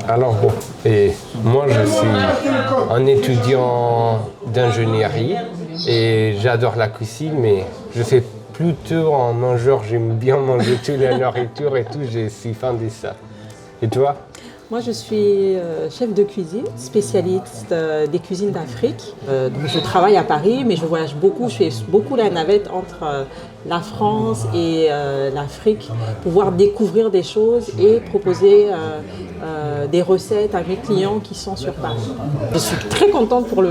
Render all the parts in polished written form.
Alors bon, et moi je suis un étudiant d'ingénierie et j'adore la cuisine, mais je fais plutôt en mangeur, j'aime bien manger toute la nourriture et tout, je suis fan de ça. Et toi? Moi, je suis chef de cuisine, spécialiste des cuisines d'Afrique. Donc, je travaille à Paris, mais je voyage beaucoup. Je fais beaucoup la navette entre la France et l'Afrique pour pouvoir découvrir des choses et proposer des recettes à mes clients qui sont sur Paris. Je suis très contente pour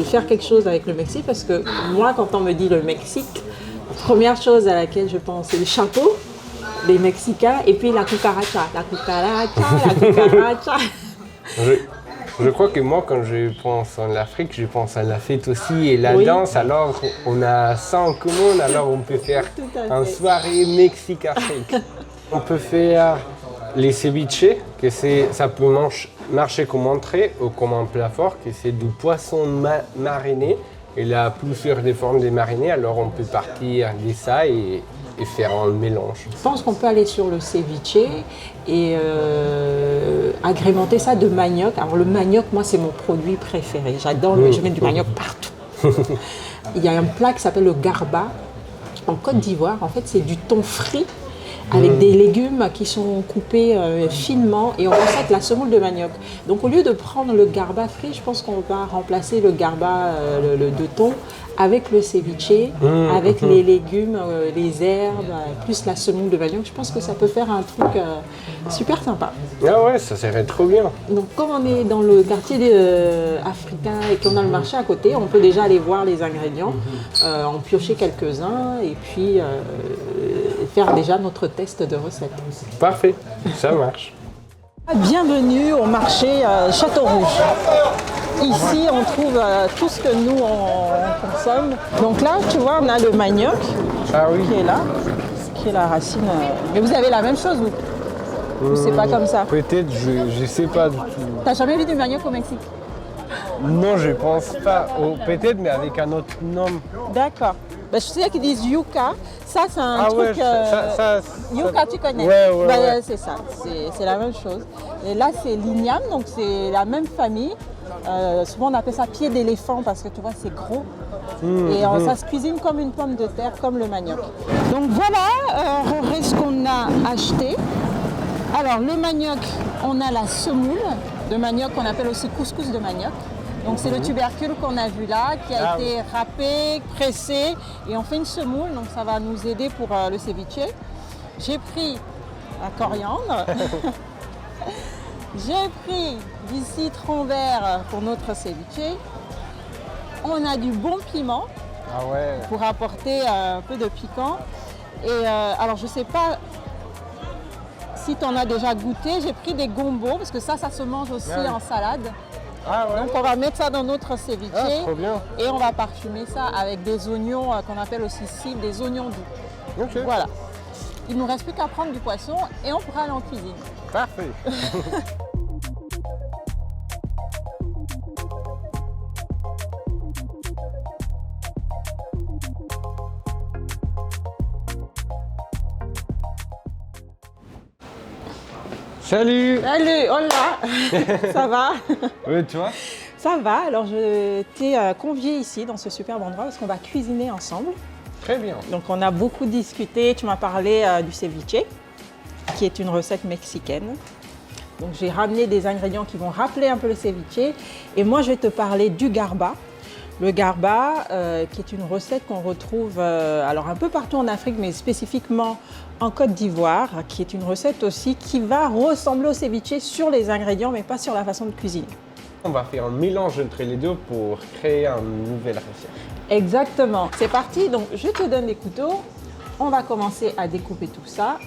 faire quelque chose avec le Mexique parce que moi, quand on me dit le Mexique, la première chose à laquelle je pense, c'est le chapeau des Mexicains et puis la cucaracha. La cucaracha. Je crois que moi, quand je pense en Afrique, je pense à la fête aussi et la Oui. danse. Alors, on a ça en commun, alors on peut faire Tout à une fait. soirée Mexique-Afrique. On peut faire les ceviches, que ça peut marcher comme entrée ou comme un plat fort, que c'est du poisson mariné. Il a plusieurs des formes de mariné, alors on peut partir de ça et faire un mélange. Je pense qu'on peut aller sur le ceviche et agrémenter ça de manioc. Alors le manioc, moi, c'est mon produit préféré. J'adore, je mets du manioc partout. Il y a un plat qui s'appelle le garba en Côte d'Ivoire. En fait, c'est du thon frit avec des légumes qui sont coupés finement et on recette la semoule de manioc. Donc au lieu de prendre le garba frit, je pense qu'on va remplacer le garba de thon avec le ceviche, avec les légumes, les herbes, plus la semoule de manioc. Je pense que ça peut faire un truc super sympa. Ah ouais, ça serait trop bien. Donc comme on est dans le quartier africain et qu'on a le marché à côté, on peut déjà aller voir les ingrédients, en piocher quelques-uns et puis faire déjà notre test de recette. Parfait, ça marche. Bienvenue au marché Château Rouge. Ici, on trouve tout ce que nous, on consomme. Donc là, tu vois, on a le manioc qui est là, qui est la racine. Mais vous avez la même chose, vous? Ou c'est pas comme ça? Peut-être, je sais pas du tout. T'as jamais vu du manioc au Mexique? Non, je pense pas. Oh, peut-être, mais avec un autre nom. D'accord. Ben, je sais qu'ils disent yuca. Ça, c'est un truc. Ouais, yuca, tu connais? Ouais. C'est ça. C'est la même chose. Et là, c'est l'igname, donc c'est la même famille. Souvent, on appelle ça pied d'éléphant parce que tu vois, c'est gros. Et ça se cuisine comme une pomme de terre, comme le manioc. Donc voilà, ce qu'on a acheté. Alors, le manioc, on a la semoule de manioc qu'on appelle aussi couscous de manioc. Donc c'est le tubercule qu'on a vu là, qui a été râpé, pressé, et on fait une semoule, donc ça va nous aider pour le ceviche. J'ai pris la coriandre, j'ai pris du citron vert pour notre ceviche. On a du bon piment pour apporter un peu de piquant. Et alors je ne sais pas si tu en as déjà goûté, j'ai pris des gombos, parce que ça se mange aussi en salade. Donc on va mettre ça dans notre ceviche et on va parfumer ça avec des oignons qu'on appelle aussi cibles, des oignons doux. Voilà. Il ne nous reste plus qu'à prendre du poisson et on pourra aller en cuisine. Parfait. Salut! Salut, hola! Ça va? Oui, toi? Ça va, alors je t'ai convié ici dans ce superbe endroit parce qu'on va cuisiner ensemble. Très bien. Donc on a beaucoup discuté, tu m'as parlé du ceviche, qui est une recette mexicaine. Donc j'ai ramené des ingrédients qui vont rappeler un peu le ceviche. Et moi je vais te parler du garba. Le garba, qui est une recette qu'on retrouve alors un peu partout en Afrique, mais spécifiquement en Côte d'Ivoire, qui est une recette aussi qui va ressembler au ceviche sur les ingrédients, mais pas sur la façon de cuisiner. On va faire un mélange entre les deux pour créer une nouvelle recette. Exactement. C'est parti, donc je te donne des couteaux. On va commencer à découper tout ça.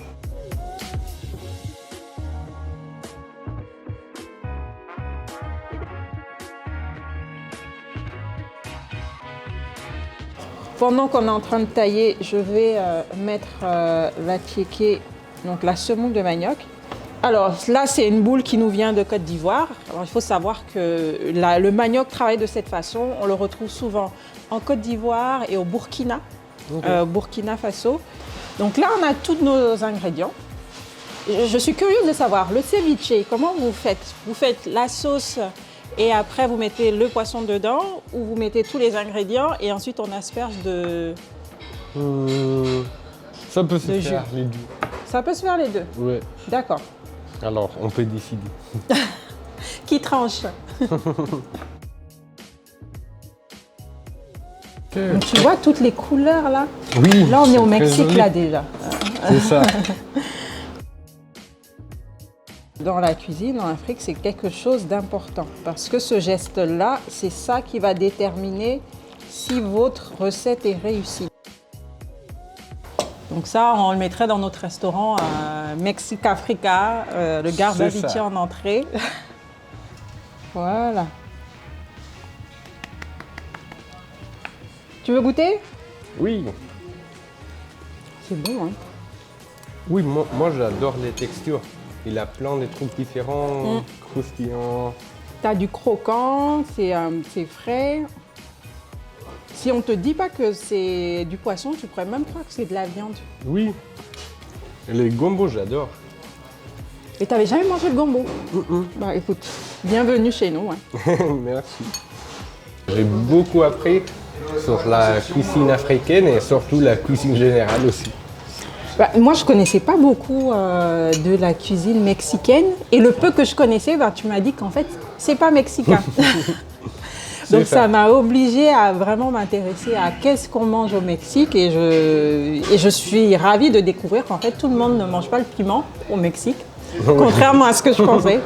Pendant qu'on est en train de tailler, je vais mettre la tiéké, donc la semoule de manioc. Alors là, c'est une boule qui nous vient de Côte d'Ivoire. Alors il faut savoir que le manioc travaille de cette façon. On le retrouve souvent en Côte d'Ivoire et au Burkina, Burkina Faso. Donc là, on a tous nos ingrédients. Je suis curieuse de savoir, le ceviche, comment vous faites? Vous faites la sauce et après vous mettez le poisson dedans ou vous mettez tous les ingrédients et ensuite on asperge de... Ça peut se Le faire jus. les deux. Ça peut se faire les deux. Ouais. D'accord. Alors, on peut décider. Qui tranche? Donc, tu vois toutes les couleurs là? Oui. Là on est au c'est très Mexique joli. là déjà. C'est ça. Dans la cuisine en Afrique, c'est quelque chose d'important parce que ce geste-là, c'est ça qui va déterminer si votre recette est réussie. Donc ça, on le mettrait dans notre restaurant Mexique Africa, le garbaviche ça. en entrée. Voilà. Tu veux goûter? Oui. C'est bon, hein? Oui, moi j'adore les textures. Il a plein de trucs différents, croustillants. T'as du croquant, c'est frais. Si on te dit pas que c'est du poisson, tu pourrais même croire que c'est de la viande. Oui. Et les gombo, j'adore. Et t'avais jamais mangé le gombo? Bah écoute, bienvenue chez nous. Hein. Merci. J'ai beaucoup appris sur la cuisine africaine et surtout la cuisine générale aussi. Bah, moi, je connaissais pas beaucoup de la cuisine mexicaine. Et le peu que je connaissais, bah, tu m'as dit qu'en fait, c'est pas mexicain. Donc ça m'a obligée à vraiment m'intéresser à qu'est-ce qu'on mange au Mexique. Et je suis ravie de découvrir qu'en fait, tout le monde ne mange pas le piment au Mexique. Contrairement à ce que je pensais.